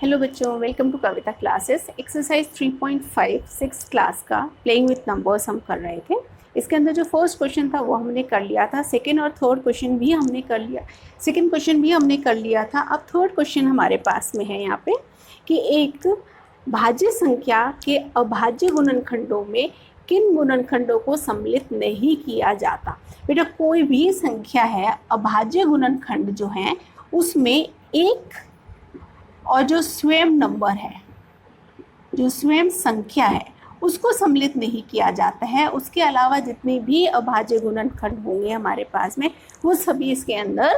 Hello बच्चों, welcome to Kavita classes. Exercise 3.5 six class का playing with numbers हम कर रहे थे। इसके अंदर जो फर्स्ट क्वेश्चन था वो हमने कर लिया था। सेकंड और थर्ड क्वेश्चन भी हमने कर लिया, सेकंड क्वेश्चन भी हमने कर लिया था। अब थर्ड क्वेश्चन हमारे पास में है यहाँ पे कि एक भाज्य संख्या के अभाज्य गुणनखंडों में किन गुणनखंडों को सम्मिलित नहीं किया जाता। बेटा, कोई भी संख्या है, अभाज्य गुणनखंड जो है उसमें एक और जो स्वयं नंबर है, जो स्वयं संख्या है, उसको सम्मिलित नहीं किया जाता है। उसके अलावा जितने भी अभाज्य गुणनखंड होंगे हमारे पास में, वो सभी इसके अंदर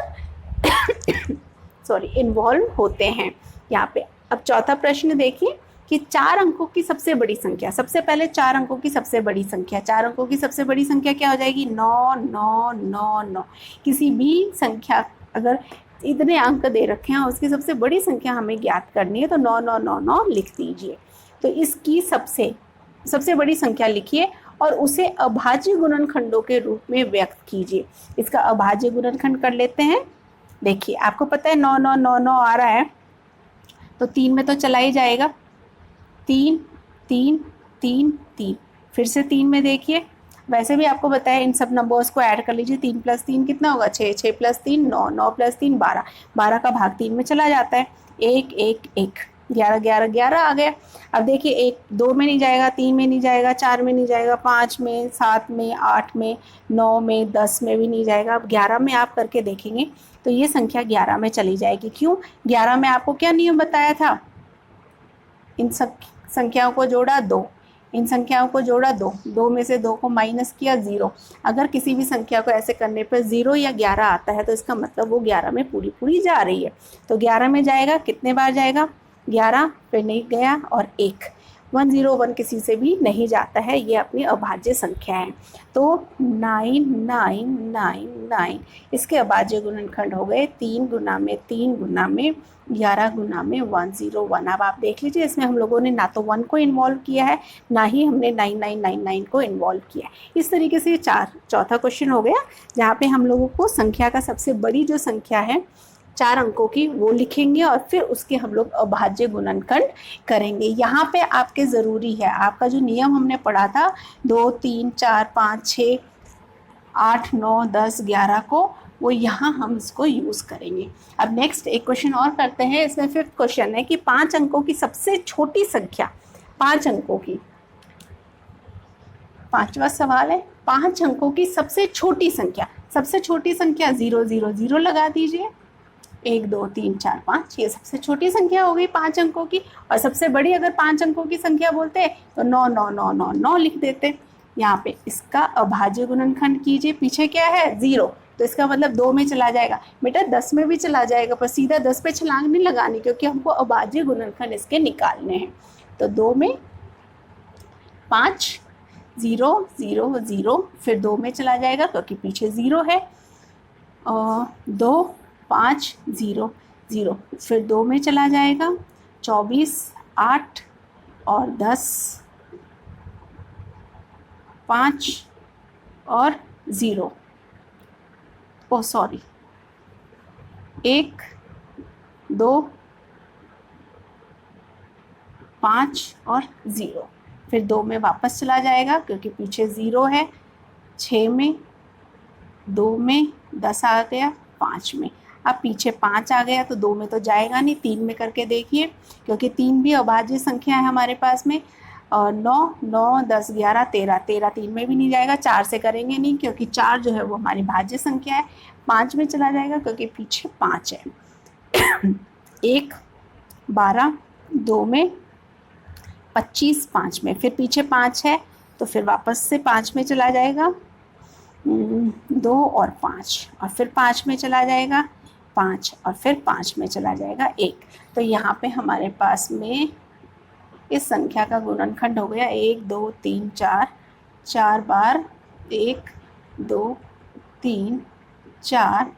इन्वॉल्व होते हैं यहाँ पे। अब चौथा प्रश्न देखिए कि 4 अंकों की सबसे बड़ी संख्या, सबसे पहले 4 अंकों की सबसे बड़ी संख्या, 4 अंकों की सबसे बड़ी संख्या क्या हो जाएगी? 9 9 9 9। किसी भी संख्या अगर इतने अंक दे रखे हैं, उसकी सबसे बड़ी संख्या हमें ज्ञात करनी है, तो 9 9 9 9 लिख दीजिए। तो इसकी सबसे बड़ी संख्या लिखिए और उसे अभाज्य गुणनखंडों के रूप में व्यक्त कीजिए। इसका अभाज्य गुणनखंड कर लेते हैं। देखिए, आपको पता है 9 9 9 9 आ रहा है, तो 3 में तो चला ही जाएगा। 3 3 3 3, फिर से 3 में देखिए। वैसे भी आपको बताया, इन सब नंबर्स को ऐड कर लीजिए। 3 + 3 कितना होगा? 6 6 + 3 9 9 + 3 12, 12 का भाग 3 में चला जाता है। 1 1 1, 11 11 11 आ गया। अब देखिए, 1 2 में नहीं जाएगा, 3 में नहीं जाएगा, 4 में नहीं जाएगा, 5 में, 7 में, 8 में, 9 में, 10 में भी नहीं जाएगा। अब 11 में आप करके देखेंगे तो ये संख्या 11 में चली जाएगी। क्यों? 11 में आपको क्या नियम बताया था? इन सब संख्याओं को जोड़ा 2, इन संख्याओं को जोड़ा 2, 2 में से 2 को माइनस किया 0। अगर किसी भी संख्या को ऐसे करने पर 0 या 11 आता है तो इसका मतलब वो 11 में पूरी जा रही है। तो 11 में जाएगा, कितने बार जाएगा? 11, फिर नहीं गया, और 1। 101 किसी से भी नहीं जाता है, ये अपनी अभाज्य संख्या है। तो 9 9 9 9 इसके अभाज्य गुणनखंड हो गए 3 गुना में 3 गुना में 11 गुना में 101। अब आप देख लीजिए, इसमें हम लोगों ने ना तो 1 को इन्वॉल्व किया है, ना ही हमने 9999 को इन्वॉल्व किया है। इस तरीके से चौथा क्वेश्चन हो गया, जहाँ पे हम लोगों को संख्या का सबसे बड़ी जो संख्या है 4 अंकों की, वो लिखेंगे और फिर उसके हम लोग अभाज्य गुणनखंड करेंगे। यहाँ पे आपके ज़रूरी है, आपका जो नियम हमने पढ़ा था 2 3 4 5 6 8 9 10 11 को, वो यहाँ हम इसको यूज़ करेंगे। अब नेक्स्ट एक क्वेश्चन और करते हैं। इसमें 5th क्वेश्चन है कि 5 अंकों की सबसे छोटी संख्या, 5 अंकों की, 5वां सवाल है, 5 अंकों की सबसे छोटी संख्या। सबसे छोटी संख्या 0 0 0 लगा दीजिए। 1 2 3 4 5, ये सबसे छोटी संख्या हो गई 5 अंकों की। और सबसे बड़ी अगर 5 अंकों की संख्या बोलते हैं तो 9 9 9 9 9 लिख देते। यहाँ पे इसका अभाज्य गुणनखंड कीजिए। पीछे क्या है? 0, तो इसका मतलब 2 में चला जाएगा। बेटा 10 में भी चला जाएगा, पर सीधा 10 पे छलांग नहीं लगानी, क्योंकि हमको अभाज्य गुणनखंड इसके निकालने हैं। तो 2 में 5 0 0 0, फिर 2 में चला जाएगा क्योंकि पीछे 0 है। 2 5 0 0, फिर 2 में चला जाएगा। 24 8 और 10, 5 और 0, 1 2 5 और 0, फिर 2 में वापस चला जाएगा क्योंकि पीछे 0 है। 6 में, 2 में, 10 आ गया, 5 में। अब पीछे 5 आ गया तो 2 में तो जाएगा नहीं, 3 में करके देखिए, क्योंकि 3 भी अभाज्य संख्या है हमारे पास में। और 9 9 10 11 13, 13 3 में भी नहीं जाएगा। 4 से करेंगे नहीं, क्योंकि 4 जो है वो हमारी भाज्य संख्या है। 5 में चला जाएगा क्योंकि पीछे 5 है। 1 12, 2 में 25, 5 में, फिर पीछे 5 है तो फिर वापस से 5 में चला जाएगा। 2 और 5, और फिर 5 में चला जाएगा 5, और फिर 5 में चला जाएगा 1। तो यहाँ पे हमारे पास में इस संख्या का गुणनखंड हो गया 1 2 3 4, 4 बार 1 2 3 4,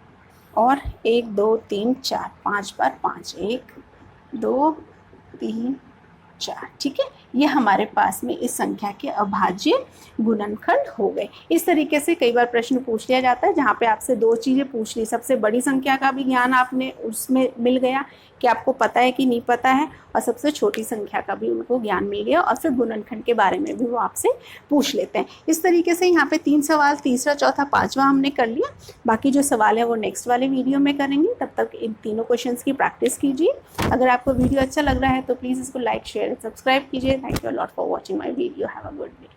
और 1 2 3 4, 5 बार 5, 1 2 3 4। ठीक है, ये हमारे पास में इस संख्या के अभाज्य गुणनखंड हो गए। इस तरीके से कई बार प्रश्न पूछ लिया जाता है जहाँ पे आपसे दो चीज़ें पूछ ली, सबसे बड़ी संख्या का भी ज्ञान आपने उसमें मिल गया कि आपको पता है कि नहीं पता है, और सबसे छोटी संख्या का भी उनको ज्ञान मिल गया, और फिर गुणनखंड के बारे में भी वो आपसे पूछ लेते हैं। इस तरीके से यहाँ पे 3 सवाल, तीसरा, चौथा, पांचवा हमने कर लिया। बाकी जो सवाल है वो नेक्स्ट वाले वीडियो में करेंगे। तब तक इन तीनों क्वेश्चंस की प्रैक्टिस कीजिए। अगर आपको वीडियो अच्छा लग रहा है तो प्लीज़ इसको लाइक, शेयर, सब्सक्राइब कीजिए। Thank you lot for watching my video. Have a good day.